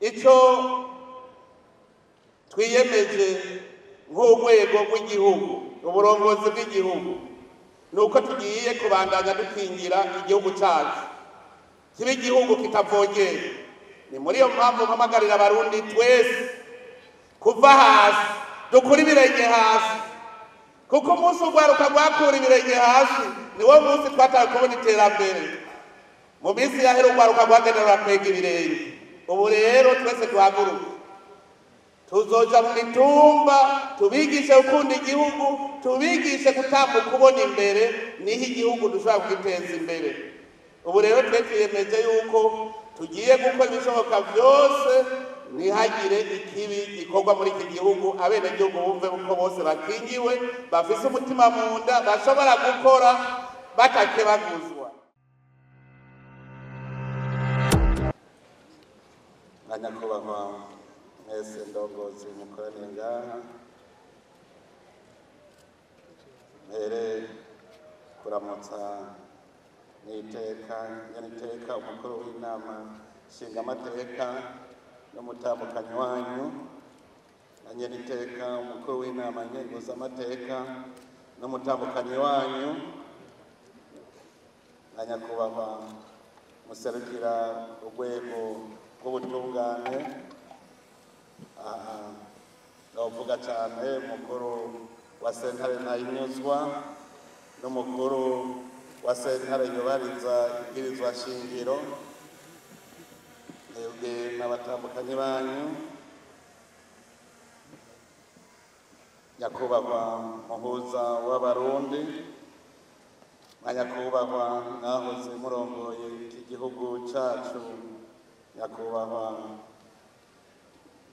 ico twiyemeje nk'urwego rw'igihugu uburongozi bw'igihugu nuko tugiye kubandanya dukingira igihugu cyacu kibe igihugu kitavogera. Ni muri iyo mpamvu mpamagarira abarundi twese kuva hasi dukura ibirenge hasi, kuko umunsi urwaruka rwakura ibirenge hasi niwo munsi twataye kubona iterambere. Mu minsi yahera urwaruka rwagenewe kwega ibirenge, ubu rero twese duhaguruke tuzoja mu mitumba tubigishe gukunda igihugu, tubigishe gutambuka kubona imbere, niho igihugu dushobora kugiteza imbere. Ubu rero twe twiyemeje yuko tugiye gukora ibishoboka byose ntihagire ikibi gikorwa muri iki gihugu, abenegihugu bumve uko bose bakingiwe, bafise umutima mu nda, bashobora gukora batakebaguzwa. Nyakubahwa mwese ndongozi mukoraniye ngaha, mbere kuramutsa n'iteka umukuru w'inama nshingamateka n'umutambukanyi wanyu, na nyeniteka umukuru w'inama nkenguzamateka n'umutambukanyi wanyu, na nyakubahwa muserukira urwego rw'ubutungane, ndavuga cyane umukuru wa sentare ntayinyuzwa n'umukuru wa sentare yubahiriza ibwirizwa shingiro, mwebwe n'abatambukanyi banyu, nyakubahwa muhuza w'abarundi, na nyakubahwa mwahoze murongoye iki gihugu cyacu, nyakubahwa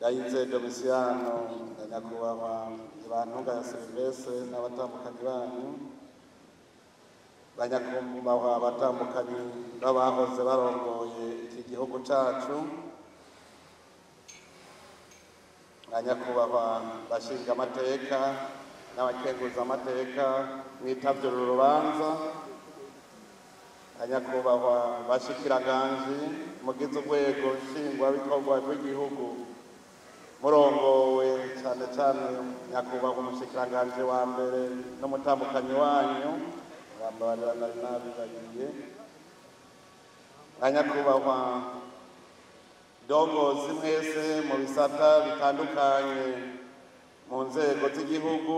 Ndayize Domisiano, na nyakubahwa Ibantunga ya Silvestre n'abatambukanyi banyu, banyakubahwa abatambukanyi n'abahoze barongoye iki gihugu cyacu, na nyakubahwa bashinga amateka n'abakenguza amateka mwitavye uru rubanza, na nyakubahwa bashikiranganje mugize urwego nshingwabikorwa rw'igihugu murongowe cyane cyane nyakubahwa umushikiranganje wa mbere n'umutambukanyi wanyu, bambabarira nari nabibagiye, na nyakubahwa ndongozi mwese mu bisata bitandukanye mu nzego z'igihugu,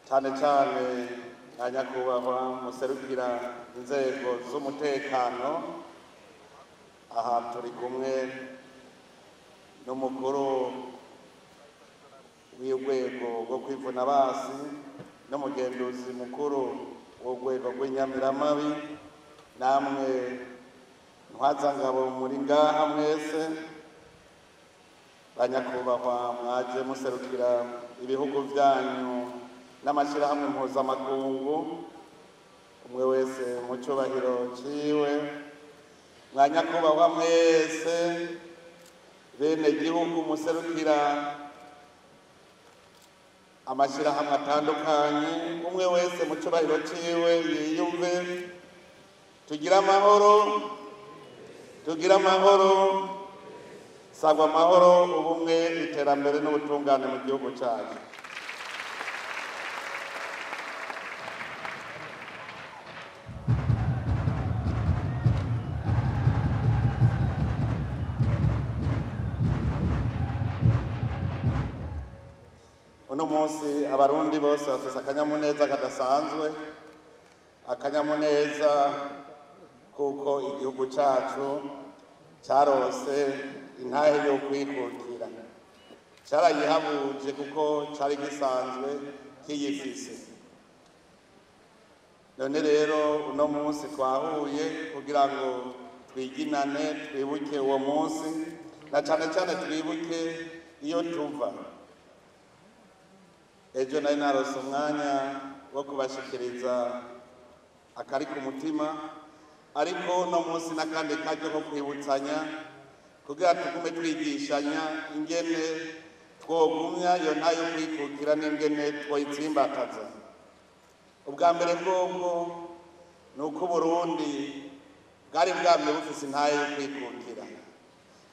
cyane cyane na nyakubahwa muserukira inzego z'umutekano. Aha turi kumwe n'umukuru w'urwego rwo kwivuna basi n'umugenduzi mukuru w'urwego rw'inyamiramabi, namwe ntwazangabo muri ngaha mwese, banyakubahwa mwaje muserukira ibihugu byanyu n'amashyirahamwe mpuzamakungu, umwe wese mu cyubahiro ciwe, mwanyakubahwa mwese bene gihugu muserukira amashyirahamwe atandukanye, umwe wese mu cyubahiro ciwe yiyumve. Tugira amahoro, tugira amahoro, sagwa amahoro, ubumwe, iterambere n'ubutungane mu gihugu cyacu. Uno munsi abarundi bose bafise akanyamuneza kadasanzwe, akanyamuneza kuko igihugu cyacu cyarose intahe yo kwikukira, cyarayihabuje kuko cyari gisanzwe kiyifise. None rero uno munsi twahuye kugira ngo twiginane, twibuke uwo munsi, na cyane cyane twibuke iyo tuva. Ejo nari narose umwanya wo kubashikiriza akari ku mutima, ariko no munsi n'akandi karyo ko kwibutsanya kugira tugume twigishanya ingene twogumya iyo ntayo kwikukira n'ingene twoyitsimbataza. Ubwa mbere bwobwo ni uko Burundi bwari bwamye bufise intayo yo kwikukira,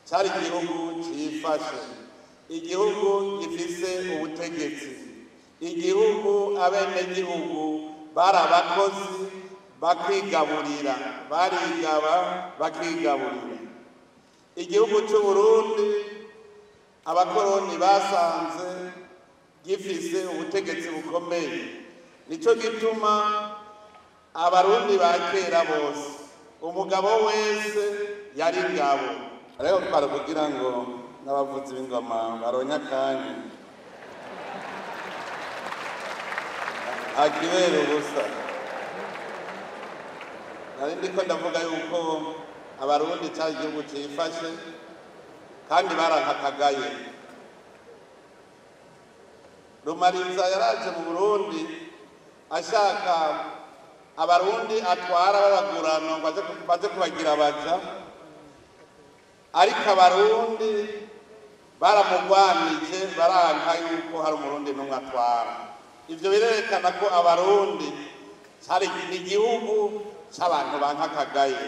cyari igihugu cyifashe, igihugu gifise ubutegetsi, igihugu abenegihugu bari abakozi bakigaburira, barigaba bakigaburira. Igihugu cy'u Burundi abakoroni basanze gifise ubutegetsi bukomeye, nico gituma abarundi ba kera bose umugabo wese yari ingabo. Rero twara kugira ngo n'abavuzi b'ingoma baronye akanya akibera ubusa. Nari ndiko ndavuga yuko abarundi cyari igihugu cyifashe kandi barankakagaye. Rumariza yaraje mu Burundi ashaka abarundi atwara babagurana ngo baze kubagira baja, ariko abarundi baramugwanije baranka yuko hari umurundi n'umwe atwara. Ivyo birerekana ko abarundi cyari igihugu cy'abantu bankakagaye,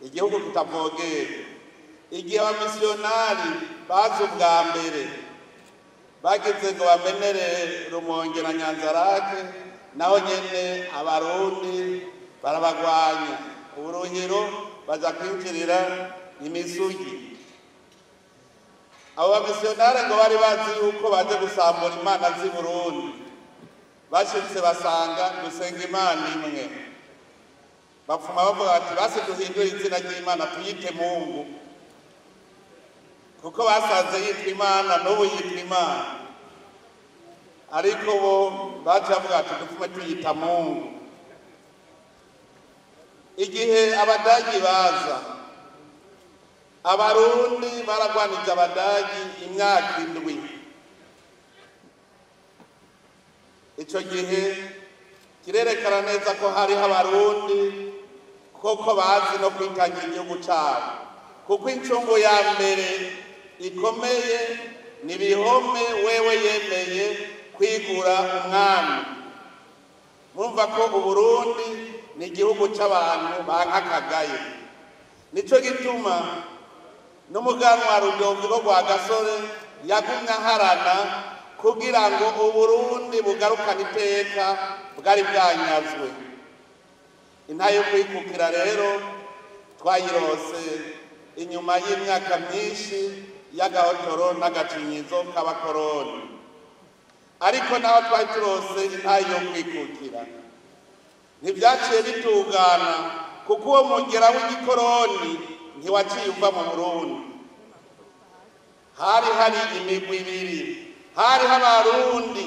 igihugu kitavogera. Igihe abamisiyonari baje ubwa mbere bageze ngo bamenere Rumonge na Nyanzarake, naho nyene abarundi barabagwanya. Uburuhiro baza kwinjirira imisugi. Abo bamisiyonari ngo bari bazi yuko baje gusambura imana z'i Burundi, bashitse basanga dusenga imana imwe. Bapfuma bavuga bati basi duhindure izina ry'Imana tuyite Mungu, kuko basanze yitwa Imana n'ubu yitwa Imana, ariko bo baca bavuga ati dupfume tuyita Mungu. Igihe abadagi baza, abarundi baragwanije abadagi imyaka 7. Ico gihe kirerekana neza ko hariho abarundi koko bazi no kwitangira igihugu cyabo, kuko incungu ya mbere ikomeye ni Bihome wewe yemeye kwigura umwami. Murumva ko Uburundi ni igihugu cy'abantu bankakagaye. Nico gituma n'umuganwa Rudoviko Rwagasore yagumye aharana kugira ngo Uburundi bugarukane iteka bwari bwanyazwe. Intayo yo kwikukira rero twayirose inyuma y'imyaka myinshi y'agahotoro n'agacinyizo k'abakoroni, ariko naho twari turose intayo yo kwikukira ntibyaciye bitungana, kuko uwo mugera w'igikoroni ntiwaciye uva mu Burundi. Hari imigwi ibiri, hariho abarundi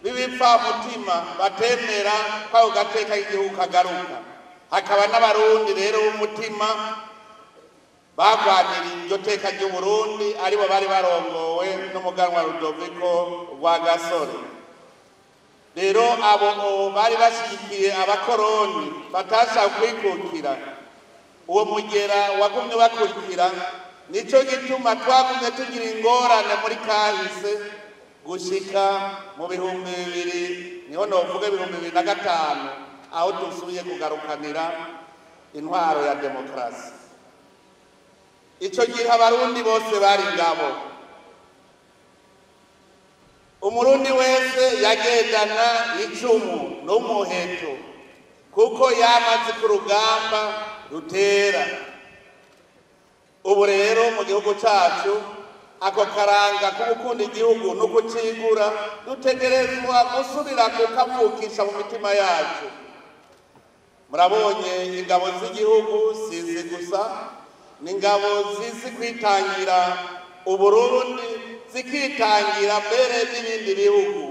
b'ibipfamutima batemera ko ako gateka k'igihugu kagaruka, hakaba n'abarundi rero b'umutima bagwanira iryo teka ry'Uburundi, aribo bari barongowe n'umuganwa Rudoviko Rwagasore. Rero abo bari bashyigikiye abakoroni batashaka kwikukira, uwo mugera wagumye bakurikira. Nico gituma twagumye tugira ingorane muri kahise gushika mu 2000, niho novuga 2005, aho dusubiye kugarukanira intwaro ya demokarasi. Ico gihe abarundi bose bari ngabo, umurundi wese yagendana icumu n'umuheto, kuko yamaze ku rugamba rutera. Ubu rero mu gihugu cyacu ako karanga ko gukunda igihugu no kucigura dutegerezwa gusubira kukavukisha mu mitima yacu. Murabonye ingabo z'igihugu sizi gusa, n'ingabo zizi kwitangira Uburundi, zikitangira mbere n'ibindi bihugu.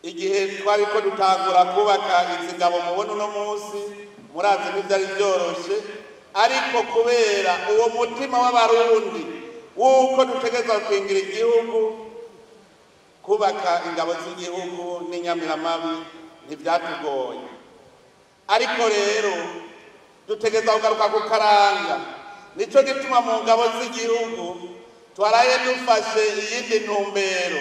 Igihe twari ko dutangura kubaka izi ngabo mubona uno munsi, murazi n'ivyari byoroshe, ariko kubera uwo mutima w'abarundi wuko dutegerezwa kwingira igihugu, kubaka ingabo z'igihugu n'inyamiramabi ntivyatugoye. Ariko rero dutegerezwa kugaruka ku karanga. Nico gituma mu ngabo z'igihugu twaraye dufashe iyindi ntumbero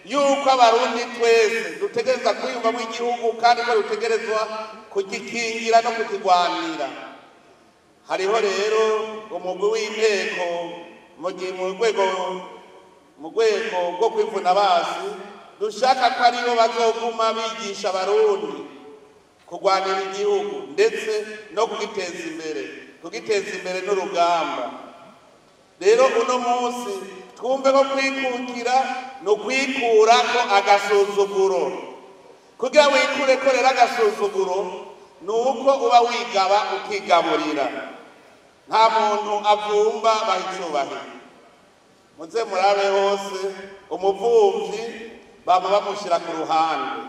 yuko abarundi twese dutegerezwa kwiyumvamo igihugu, kandi ko dutegerezwa kugikingira no kukigwanira. hariho rero umugwi w'inteko mu rwego rwo kwivuna basi dushaka ko aribo bazoguma bigisha abarundi kurwanira igihugu ndetse no kugiteza imbere n'urugamba. Rero uno munsi twumve ko kwikukira no kwikurako agasuzuguro. Kugira wikureko rero agasuzuguro nuko uba wigaba ukigaburira. Nta muntu avumba bahicubahira. Muze murabe hose umuvumvyi baba bamushira ku ruhande.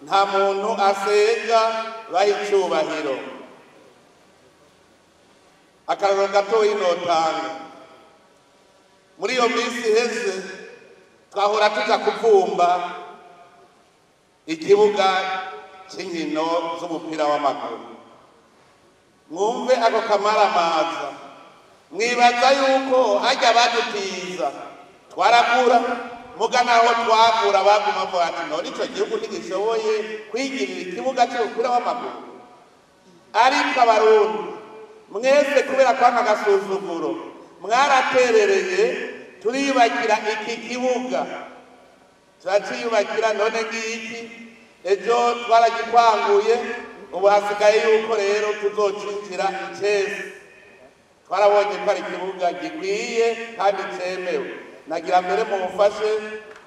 Nta muntu asega bahicubahiro. Akararo gatoyi notanga. Muri iyo minsi iheze twahora tuja kuvumba ikibuga cy'inkino z'umupira w'amaguru. Mwumve ako kamaramaza, mwibaza yuko hajya badutiza twaragura mugana aho twagura baguma bavuga ati none ico gihugu ntigishoboye kwigirira ikibuga cy'umupira w'amaguru. Ariko abarundi mwese kubera kwanga agasuzuguro mwaraterereye turiyubakira iki kibuga, turaciyubakira none ngiki ejo twaragikwanguye, ubu hasigaye yuko rero tuzocinjira icese. Twarabonye ko ari ikibuga gikwiye kandi cemewe. Nagira mbere mumufashe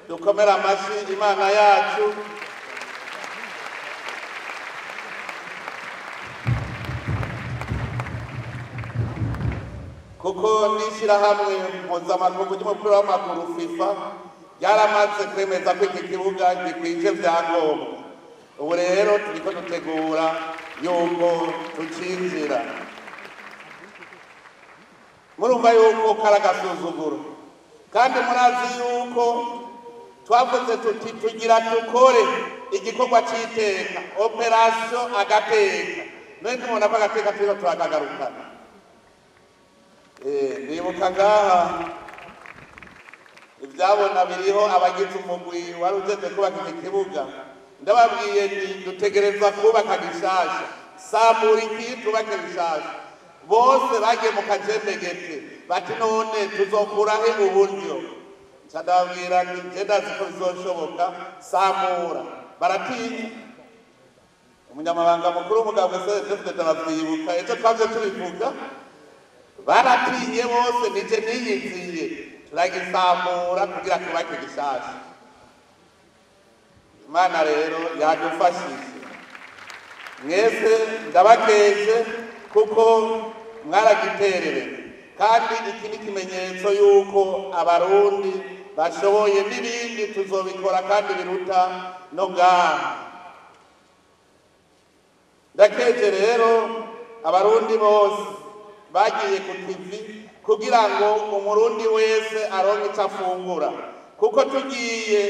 dukomera amashi Imana yacu. Kuko n'ishirahamwe mpuzamakungu ry'umupira w'amaguru FIFA ryaramaze kwemeza ko iki kibuga gikwije vyangombwa. Ubu rero turiko dutegura yuko tucinjira. Murumva yuko kari agasuzuguro, kandi murazi yuko twavuze tuti tugira dukore igikorwa c'iteka, operation agateka. None tumubona ko agateka turiko turakagarukana. Nibuka ngaha ivyabona biriho abagize umugwi wari ujejwe kubaka iki kibuga. Ndababwiye nti dutegerezwa kubaka gishasha, samura iki tubake gishasha. Bose bagiye mu kajembegete bati none tuzokurahe uburyo. Ndababwira nti je ndazi ko bizoshoboka, samura. Baratinya. Umunyamabanga mukuru w'umugambwe CNDD aravyibuka, ejo twavye tubivuga. Baratinye bose nije niyiziye turagisamura kugira tubake gishasha. Imana rero yadufashije. Mwese ndabakeje kuko mwaragiterere, kandi iki ni ikimenyetso yuko abarundi bashoboye, n'ibindi tuzobikora kandi biruta no ngaha. Ndakeje rero abarundi bose bagiye ku TV kugira ngo umurundi wese aronke icyo afungura, kuko tugiye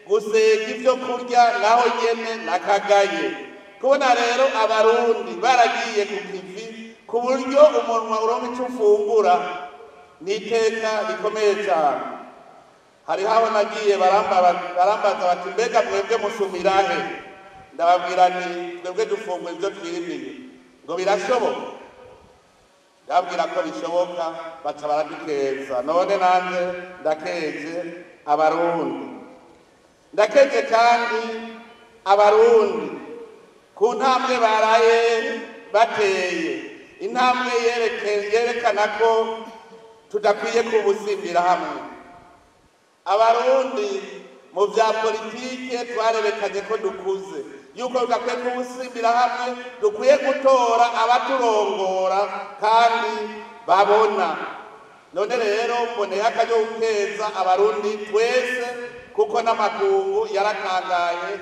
gusega ibyo kurya naho nyene nakagaye. Kubona rero abarundi baragiye ku TV ku buryo umunwa uronka icyo ufungura n'iteka rikomeye cyane. Hari habo nagiye barambaza bati mbega mwebwe musumirahe? Ndababwira nti twebwe dufungura ibyo twirimiye. Ngo birashoboka? Ndabwira ko bishoboka, baca baradukeza. None nanje ndakeje abarundi. Ndakeje kandi abarundi ku ntambwe baraye bateye, intambwe yerekana ko tudakwiye kubusimbira hamwe. Abarundi mu vya politike twarerekanye ko dukuze, yuko tudakwiye kubusimbira hamwe, dukwiye gutora abaturongora kandi babona. None rero mboneye akaryo gukeza abarundi twese, kuko n'amakungu yaratangaye.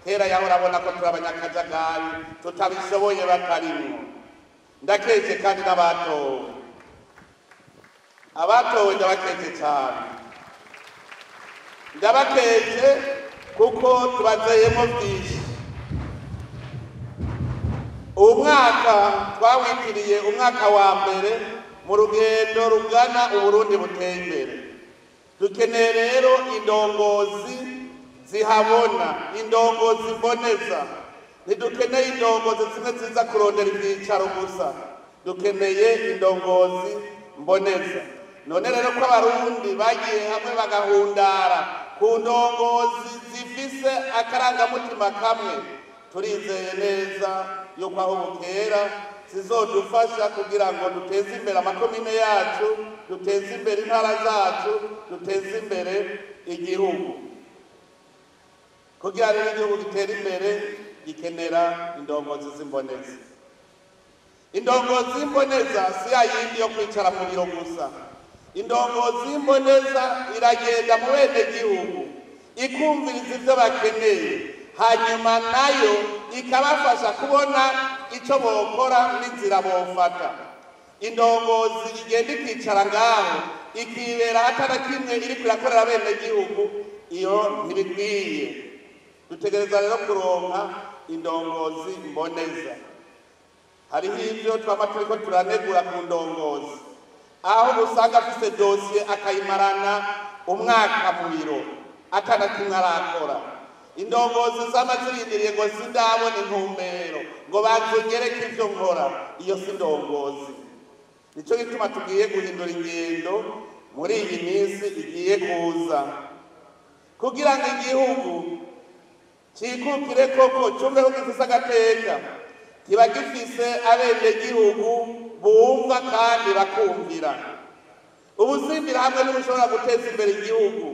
Kera yahora abona ko turi abanyakajagari tutabishoboye batarimwo. Ndakeje kandi n'abatowe. Abatowe ndabakeje cyane. Ndabakeje kuko tubazeyemo byinshi. Uwo mwaka twawitiriye umwaka wa mbere mu rugendo rugana Uburundi buteye imbere. Dukeneye rero indongozi zihabona, indongozi mboneza. Ntidukeneye indongozi zimwe ziza kurondera ibyicaro gusa. dukeneye indongozi mboneza. None rero ko abarundi bagiye hamwe bagahundara ku ndongozi zifise akarangamutima kamwe, turizeye neza yuko aho bukera zizodufasha kugira ngo duteze imbere amakomine yacu, duteze imbere intara zacu, duteze imbere igihugu. Kugira rero igihugu gitere imbere gikenera indongozi z'imboneza. Indongozi z'imboneza si yayindi yo kwicara mu biro gusa. Indongozi z'imboneza iragenda mu bene gihugu ikumviriza ivyo bakeneye, hanyuma nayo ikabafasha kubona ico bokora n'inzira bofata. Indongozi igenda ikicara ngaho ikibera hatana kimwe iriko irakorera bene gihugu, iyo ntibikwiye. Dutegereza rero kuronka indongozi mboneza. Hariho ivyo twama turiko turanegura ku ndongozi, aho usanga afise dosiye akayimarana umwaka mu biro atana kimwe arakora. Indongozi zama zirindiriye ngo sindabona intumbero ngo bazogereke ivyo nkora, iyo si ndongozi. Nico gituma tugiye guhindura ingendo muri iyi minsi igiye kuza, kugira ngo igihugu cikukire koko cumve ko gifise agateka, kiba gifise abenegihugu bumva kandi bakumvira. Ubuzimbira hamwe ntibushobora guteza imbere igihugu,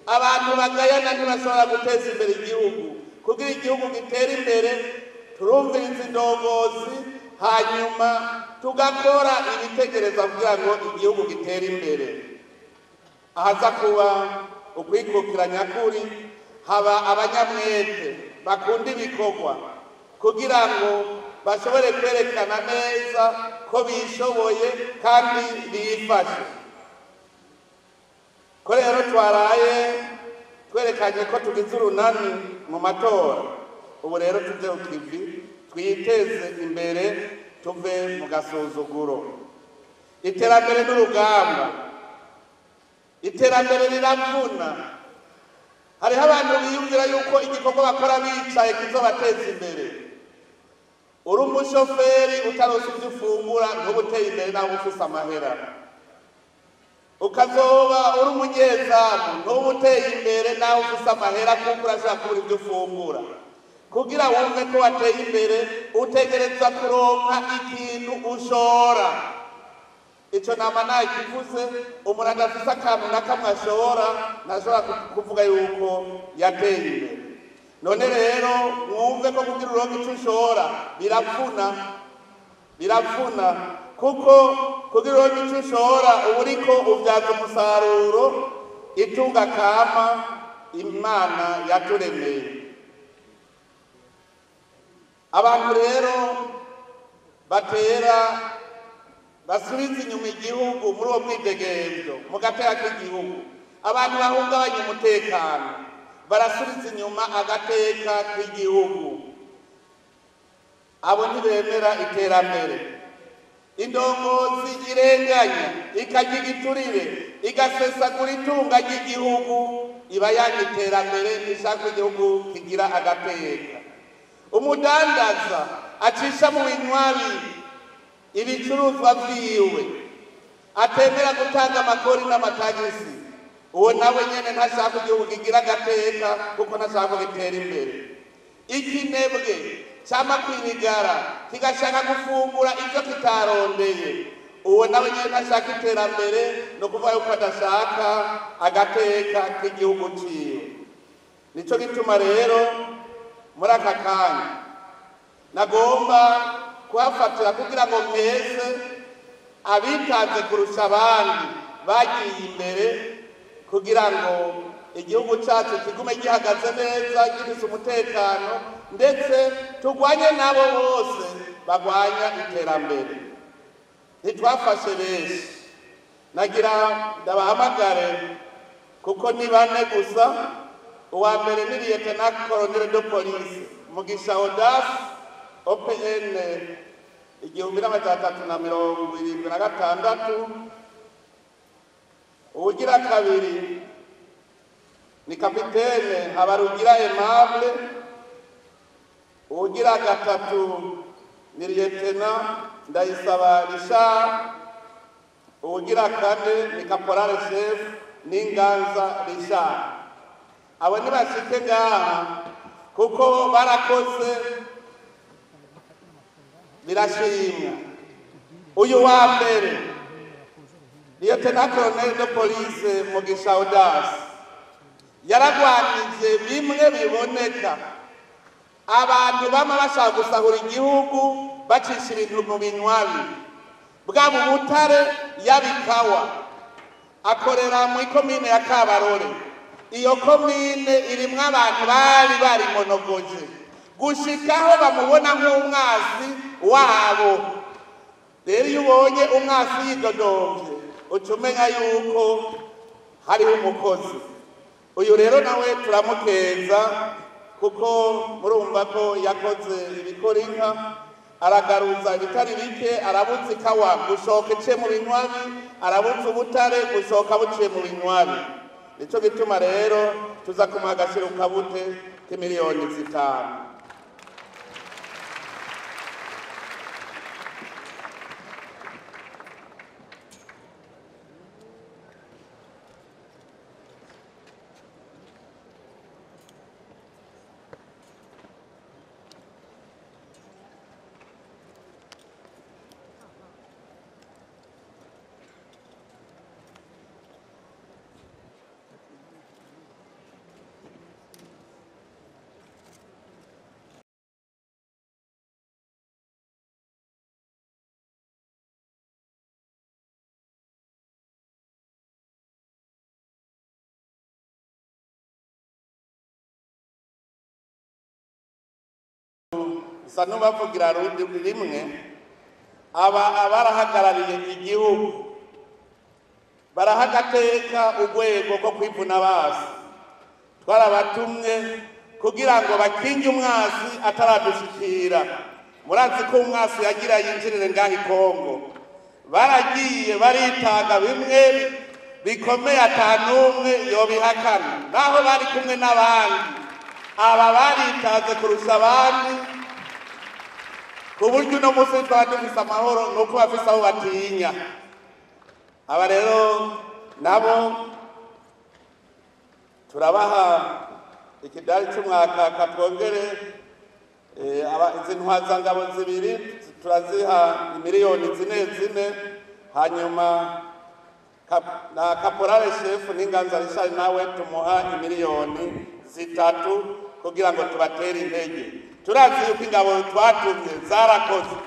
abantu bagayana ntibashobora guteza imbere igihugu. Kugira igihugu gitere imbere turumviriza indongozi, hanyuma tugakora ibitegereza kugira ngo igihugu gitere imbere. Ahaza kuba ukwikukira nyakuri, haba abanyamwete bakunda ibikorwa kugira ngo bashobore kwerekana neza ko bishoboye kandi bifashe. Ko rero twaraye twerekanye ko tugize urunani mu matora, ubu rero tuve ku kivi twiteze imbere, tuve mu gasuzuguro. Iterambere n'urugamba, iterambere riravuna. Hariho abantu biyumvira yuko igikorwa bakora bicaye kizobateza imbere. Uri umushoferi utaronse ivyo ufungura ntubuteye imbere nawe ufise amahera. Ukazoba uri umunyezamu ntubuteye imbere nawe ufise amahera kuko urashobora kubura ivyo ufungura. Kugira wumve ko wateye imbere utegerezwa kuronka ikintu ushora. Ico nama naye kivuze, umuntu adafise akantu na kamwe ashora ntashobora kuvuga yuko yateye imbere. None rero mwumve ko kugira uronke ico ushora biravuna, kuko kugira uronke ico ushora uba uriko uvyaza umusaruro itunga kama Imana yaturemeye. Abantu rero batera basubiza inyuma igihugu muri uwo mwidegemvyo mu gateka k'igihugu, abantu bahungabanya umutekano barasubiza inyuma agateka k'igihugu, abo ntibemera iterambere. Indongozi irenganya ikarya igiturire igasesagura itunga ry'igihugu, iba yanga iterambere ishaka igihugu kigira agateka. Umudandaza acisha mu binywabi ibicuruzwa vyiwe, atemera gutanga amakori n'amatagisi, uwo nawe nyene ntashaka igihugu kigira agateka kuko ntashaka gitera imbere. Ikinebwe cama kwirigara kigashaka gufungura ivyo kitarondeye, uwo nawe nyene ntashaka iterambere, no kuvuga yuko adashaka agateka k'igihugu ciwe. Nico gituma rero muri aka kanya nagomba kuhafatira kugira ngo mwese abitanze kurusha abandi bagiye imbere, kugira ngo igihugu cyacu kigume gihagaze neza gifise umutekano, ndetse turwanye nabo bose bagwanya iterambere. Ntitwafashe benshi, nagira ndabahamagare kuko ni bane gusa. Uwa mbere ni Lieutenant Colonel de Police Mugisha Odas OPN 1376. Uwugira kabiri ni Kapitene Habarugira Aimable. Uwugira gatatu ni Lieutenant Ndayisaba Richard, uwugira kane ni Caporal Chef Ninganza Richard. Abo ntibashike ngaha kuko barakoze birashimwa. Uyu wa mbere Lieutenant Colonel de Police Mugisha Audace yaragwanije bimwe biboneka abantu bama bashaka gusahura igihugu bacisha ibintu mu binywabi bwa mu Butare yabikawa akorera mu komine ya Kabarore. Iyo komine irimwo abantu bari monogoje gushikaho bamubona nk'umwasi wabo. Rero iyo ubonye umwasi yidodomvye ucumenya yuko hariho umukozi. Uyu rero nawe turamukeza kuko murumva ko yakoze ibikora inka, aragaruza ibitari bike, arabuza ikawa gushoka ice mu binywabi, arabuza ubutare gushoka buciye mu binywabi. Nico gituma rero tuza kumuha agaciro kabute k'imiliyoni 5. Isa n'ubavugira rundi rimwe abarahagarariye igihugu barahagateka urwego rwo kwivuna basi. Twarabatumwe kugira ngo bakinge umwasi ataradushikira. Murazi ko umwasi yagira yinjirire ngaho Kongo, baragiye baritaga bimwe bikomeye atanumwe yobihakana, naho bari kumwe n'abandi. Aba baritaze kurusha abandi ku buryo uno munsi twaba dufise amahoro nuko bafise aho batinya. Aba rero nabo turabaha ikidari c'umwaka katwongere izi ntwazangabo zibiri turaziha imiliyoni 4 hanyuma na Caporal Chef Ninganza Richard nawe tumuha imiliyoni 3 kugira ngo tubatere intege. Turazi yuko ingabo twatumye zarakoze,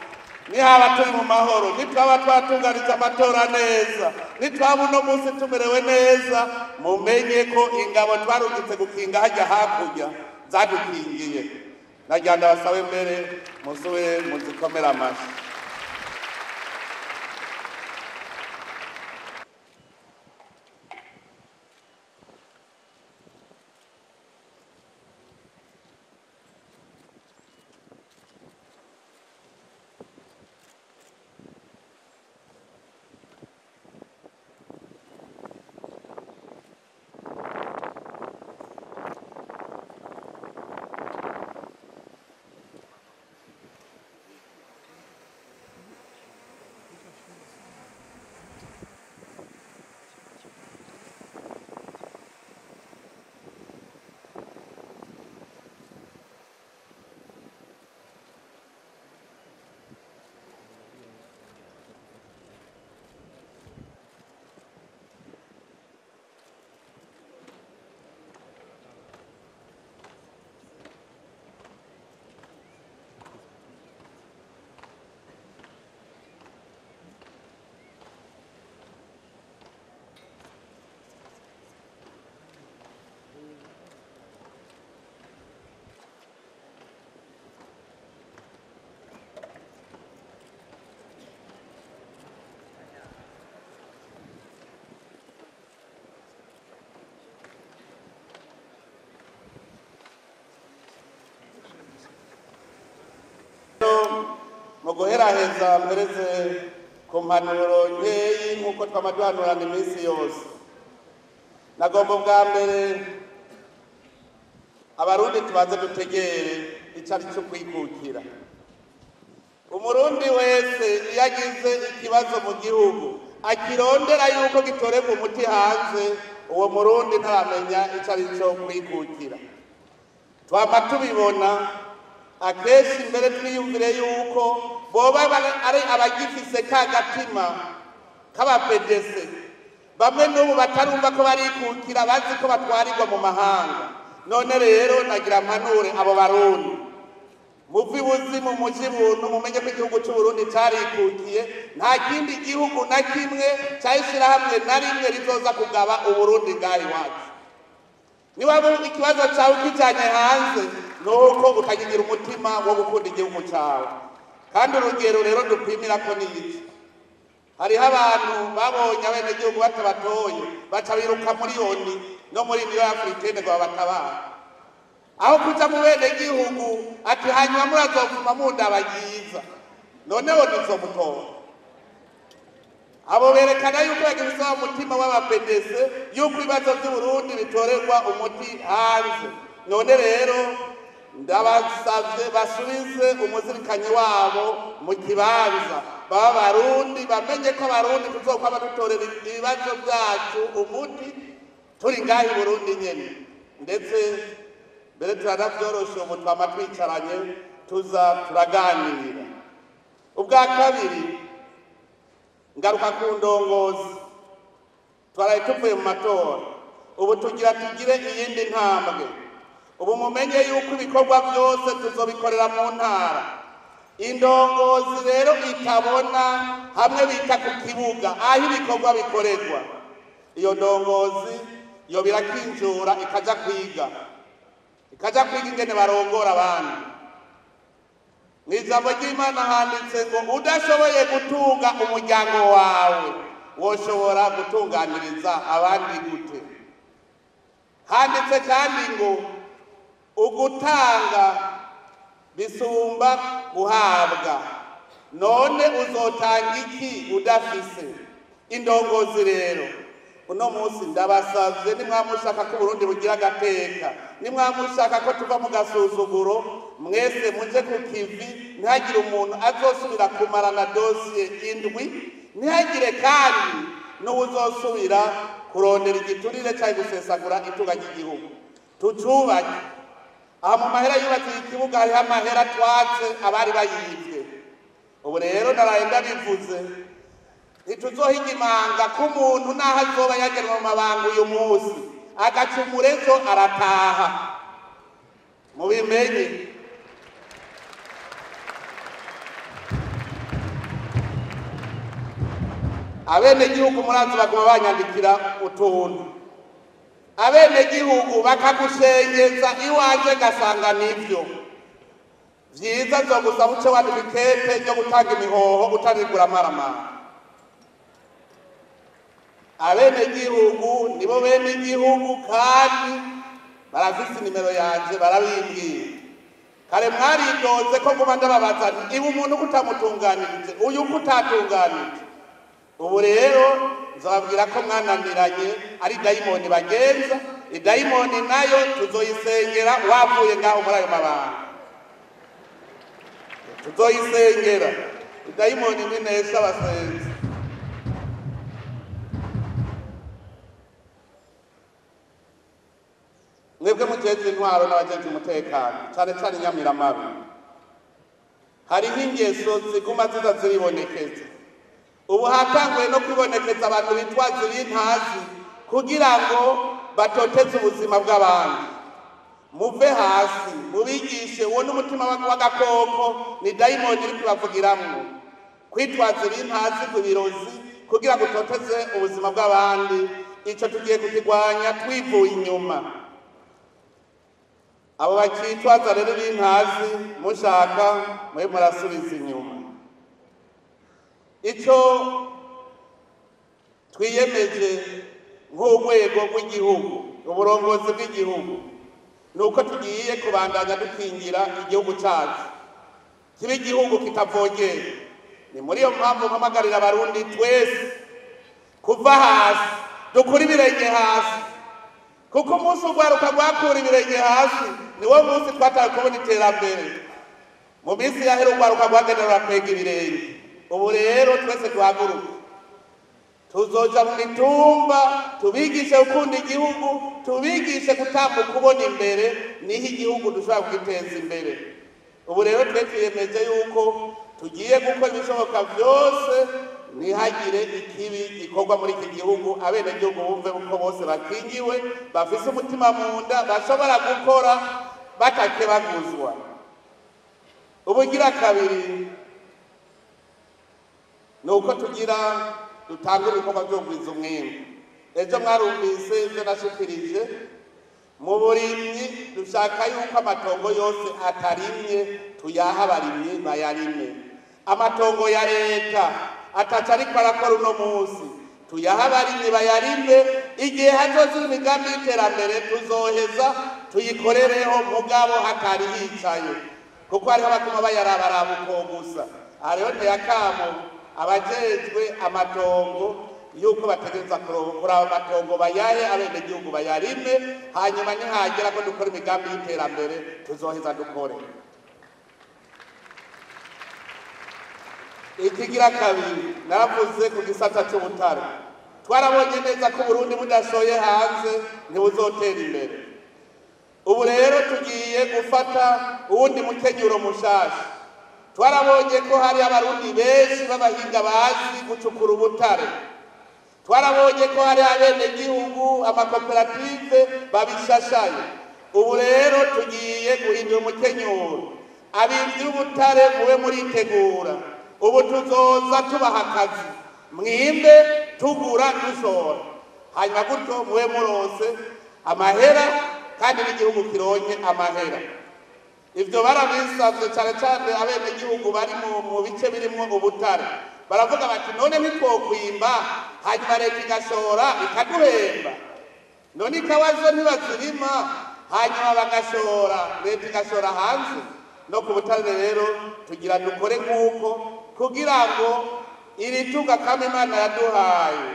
nihaba turi mu mahoro, nitwaba twatunganije amatora neza, nitwaba uno munsi tumerewe neza, mumenye ko ingabo twarungitse gukinga hajya hakurya zadukingiye. Nagira ndabasabe mbere musubire muzikomera amashyi. mu guheraheza mpereze ku mpanuro nkeyi nk'uko twamaduhanurana iminsi yose. Nagomba bwa mbere abarundi tubanze dutegere icari cyo kwikukira. umurundi wese iyo agize ikibazo mu gihugu akirondera yuko gitorerwa umuti hanze, uwo murundi ntaramenya icyo ari cyo kwikukira. Twama tubibona akenshi mbere twiyumvire yuko boba ari abagifise ka gatima k'abapedese, bamwe n'ubu batarumva ko barikukira, bazi ko batwarirwa mu mahanga. None rero nagira mpanure abo barundi, muvi buzimu muji buntu, mumenye ko igihugu c'Uburundi carikukiye. Nta kindi gihugu na kimwe cahishira hamwe na rimwe rizoza kugaba Uburundi ngaha iwacu. Niba ikibazo cawe ukijanye hanze, nuko utakigira umutima wo gukunda igihugu cawe. Kandi urugero rero dupimirako ni iki? Hariho abantu babonye abenegihugu batabatoye baca biruka muri ONU no muri Union Africaine ngo babatabare, aho kuja mu benegihugu ati hanyuma murazovuma mundabagiza. None ONU izomutora? Abo berekana yuko bagifise umutima w'abapedese, yuko ibibazo vy'Uburundi bitorerwa umuti hanze. None rero ndabasavye basubize umuzirikanyi wabo mu kibanza, baba barundi bamenye ko abarundi tuzokwama dutorera ibibazo vyacu umuti turi ngaha i Burundi nyene. Ndetse mbere turanavyoroshe ubu twama twicaranye tuza turaganira. Ubwa kabiri ngaruka ku ndongozi, twaraye tuvuye mu matora, ubu tugire iyindi ntambwe. Ubu mumenye yuko ibikorwa byose tuzobikorera mu ntara. Indongozi rero itabona hamwe bita ku kibuga aho ibikorwa bikorerwa, iyo ndongozi yo birakinjura ikaja kwiga ingene barongora abandi. Mw'ijambo ry'Imana handitse ngo udashoboye gutunga umuryango wawe woshobora gutunganiriza abandi gute? Handitse kandi ngo ugutanga bisumba guhabwa. None uzotanga iki udafise? Indongozi rero uno munsi ndabasavye, nimwamushaka ko Burundi bugira agateka, nimwamushaka ko tuva mu gasuzuguro, mwese muje ku kivi. Ntihagire umuntu azosubira kumarana dosiye indwi, ntihagire kandi n'uwuzosubira kurondera igiturire cyangwa gusesagura itunga ry'igihugu. Tucubake. Aha mu mahera yubakiye ikibuga hariho amahera twatse abari bayivye. Ubu rero naraye ndabivuze, ntituzohiga imanga ko umuntu naho azoba yagenwa mu mabanga uyu munsi agacumura ejo arataha. Mubimenye. Abenegihugu murazi baguma banyandikira utuntu, abenegihugu bakagushengeza iwanje gasanga nivyo vyiza, nzogusaba uce wandika ikete ryo gutanga imihoho utarigura amaramara. Abenegihugu nibo benegihugu kandi barafise nimero yanje, barabimbwira. Kare mwaridoze ko nguma ndababaza nti ibu umuntu kutamutunganirije, uyu kutatunganirije. Ubu rero nzababwira ko mwananiranye ari dayimoni bagenza. Idayimoni nayo tuzoyisengera wavuye ngaho muri ayo mabanga, tuzoyisengera. Idayimoni ninesha abasenzi. Mwebwe mujeje intwaro n'abajeje umutekano, cyane cyane Nyamiramabi, hariho ingeso ziguma ziza ziribonekeza. Ubu hatanguye no kwibonekeza abantu bitwaza ibintazi kugira ngo batoteze ubuzima bw'abandi. Muve hasi, mubigishe. Uwo n'umutima w'agakoko, ni dayimoni iri kubavugiramwo. Kwitwaza ibintazi ku birozi kugira ngo utoteze ubuzima bw'abandi, ico tugiye kukigwanya twivuye inyuma. Abo bakitwaza rero ibintazi mushaka mwe murasubiza inyuma. Ico twiyemeje nk'urwego rw'igihugu, uburongozi bw'igihugu, nuko tugiye kubandanya dukingira igihugu cyacu kibe igihugu kitavogera. Ni muri iyo mpamvu mpamagarira abarundi twese kuva hasi, dukura ibirenge hasi, kuko umunsi urwaruka rwakura ibirenge hasi niwo munsi twataye kubona iterambere. mu minsi yahera urwaruka rwagenerera kwega ibirenge. Ubu rero twese duhaguruka tuzoja mu mitumba tubigishe gukunda igihugu, tubigishe gutambuka ubona imbere, niho igihugu dushobora kugiteza imbere. Ubu rero twe twiyemeje yuko tugiye gukora ibishoboka byose ntihagire ikibi gikorwa muri iki gihugu, abenegihugu bumve uko bose bakingiwe, bafise umutima mu nda, bashobora gukora batakebaguzwa. Ubugira kabiri ni uko tugira dutanga ibikorwa byo kugwiza umwimbu. Ejo mwarumvise ibyo nashikirije, mu burimyi dushaka yuko amatongo yose atarimye tuyaha abarimyi bayarime. Amatongo ya leta ataca ariko arakora uno munsi tuyaha abarimyi bayarime, igihe hazoza imigambi y'iterambere tuzoheza tuyikorereho mugabo hatari hicaye, kuko hariho abatuma bayarabaraba uko gusa. Aha rero ntiyakamo abajejwe amatongo yuko bategereza kuraba amatongo bayahe abenegihugu bayarime, hanyuma nihagera ko dukora imigambi y'iterambere tuzoheza dukore. Ikigira kabiri naravuze ku gisata cy'ubutare. Twarabonye neza ko Burundi budashoye hanze ntibuzotera imbere. Ubu rero tugiye gufata uwundi mukenyuro mushasha. Twarabonye ko hari abarundi benshi b'abahinga bazi gucukura ubutare. Twarabonye ko hari abenegihugu amakoperative babishashaye. Ubu rero tugiye guhindura umukenyuro. Abimvyi b'ubutare mube muritegura. Ubu tuzoza tubaha akazi, mwimbe tugura dushora, hanyuma gutyo mube muronse amahera kandi n'igihugu kironke amahera. Ivyo barabisavye cane cane abenegihugu bari mu bice birimwo ubutare. Baravuga bati none ntitwokwimba hanyuma leta igashora ikaduhemba, none ikawa zo ntibazirima hanyuma bagashora, leta igashora hanze. No ku butare rero tugira dukore nk'uko, kugira ngo iri tunga kama Imana yaduhaye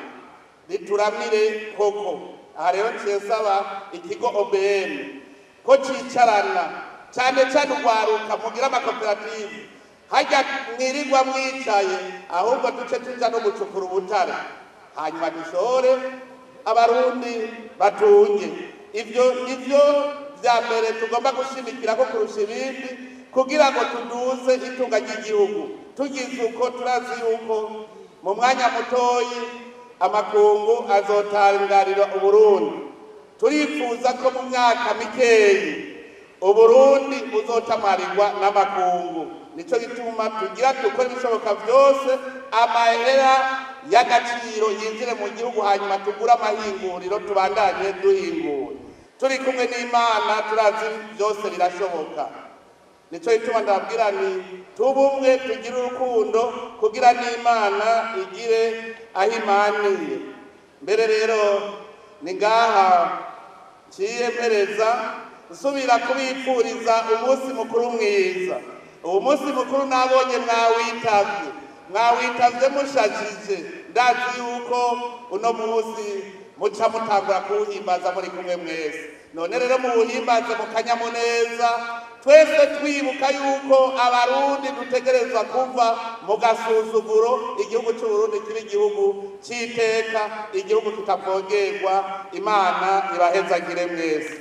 rituramire koko. Aha rero nsaba ikigo OBM ko cicarana cyane cyane urwaruka mugira amakoperative, hajya mwirirwa mwicaye, ahubwo duce tuja no gucukura ubutare hanyuma dushore abarundi batunge. Ivyo vya mbere tugomba gushimikira ko kurusha ibindi, kugira ngo tuduze itunga ry'igihugu. Tugize uko turazi yuko mu mwanya mutoyi amakungu azotangarira Uburundi. Turifuza ko mu myaka mikeyi Uburundi buzotamarirwa n'amakungu. Nico gituma tugira dukora ibishoboka byose amahera y'agaciro yinjire mu gihugu, hanyuma tugura amahinguriro tubandanye duhingura. Turi kumwe n'Imana turazi byose birashoboka. Nico gituma ndabwira ni tubumwe, tugire urukundo kugira n'Imana igire ahimaniye. Mbere rero ni ngaha ciyemereza nsubira kubipfuriza umunsi mukuru mwiza. Uwo munsi mukuru nabonye mwawitavye mushajije. Ndazi yuko uno munsi muca mutangura kuwuhimbaza muri kumwe mwese. None rero muwuhimbaze mu kanyamuneza, twese twibuka yuko abarundi dutegerezwa kuva mu gasuzuguro, igihugu c'Uburundi kiba igihugu c'iteka, igihugu kitavogerwa. Imana ibahezagire mwese.